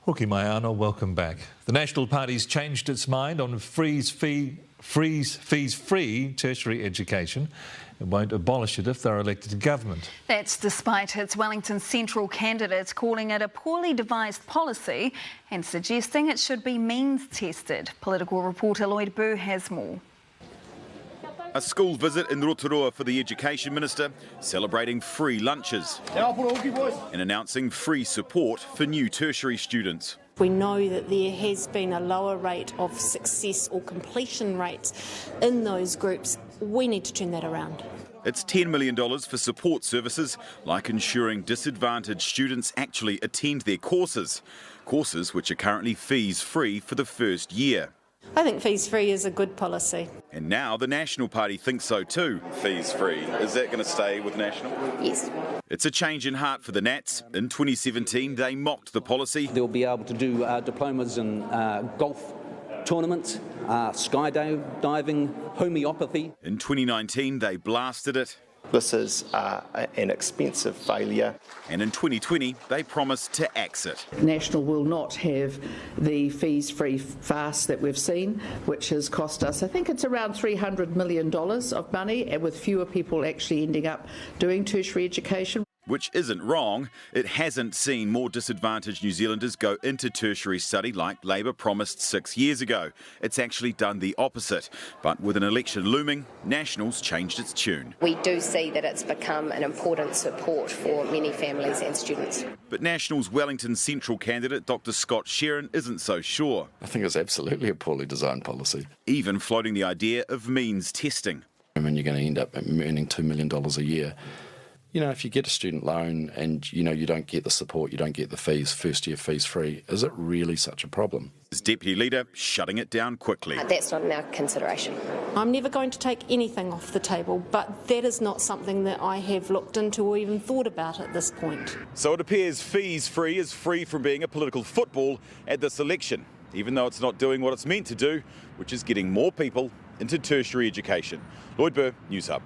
Hoki Maiano, welcome back. The National Party's changed its mind on fees-free tertiary education. It won't abolish it if they're elected to government. That's despite its Wellington Central candidates calling it a poorly devised policy and suggesting it should be means-tested. Political reporter Lloyd Burr has more. A school visit in Rotorua for the Education Minister, celebrating free lunches and announcing free support for new tertiary students. We know that there has been a lower rate of success or completion rates in those groups. We need to turn that around. It's $10 million for support services, like ensuring disadvantaged students actually attend their courses which are currently fees-free for the first year. I think fees-free is a good policy. And now the National Party thinks so too. Fees-free. Is that going to stay with National? Yes. It's a change in heart for the Nats. In 2017, they mocked the policy. They'll be able to do diplomas in golf tournaments, skydiving, homeopathy. In 2019, they blasted it. This is an expensive failure. And in 2020, they promised to axe it. National will not have the fees-free fast that we've seen, which has cost us, I think it's around $300 million of money, and with fewer people actually ending up doing tertiary education. Which isn't wrong. It hasn't seen more disadvantaged New Zealanders go into tertiary study like Labour promised 6 years ago. It's actually done the opposite. But with an election looming, National's changed its tune. We do see that it's become an important support for many families and students. But National's Wellington Central candidate, Dr Scott Sheeran, isn't so sure. I think it's absolutely a poorly designed policy. Even floating the idea of means testing. I mean, you're going to end up earning $2 million a year. You know, if you get a student loan and, you don't get the support, you don't get the fees, first year fees free, is it really such a problem? His deputy leader shutting it down quickly. That's not in our consideration. I'm never going to take anything off the table, but that is not something that I have looked into or even thought about at this point. So it appears fees free is free from being a political football at this election, even though it's not doing what it's meant to do, which is getting more people into tertiary education. Lloyd Burr, Newshub.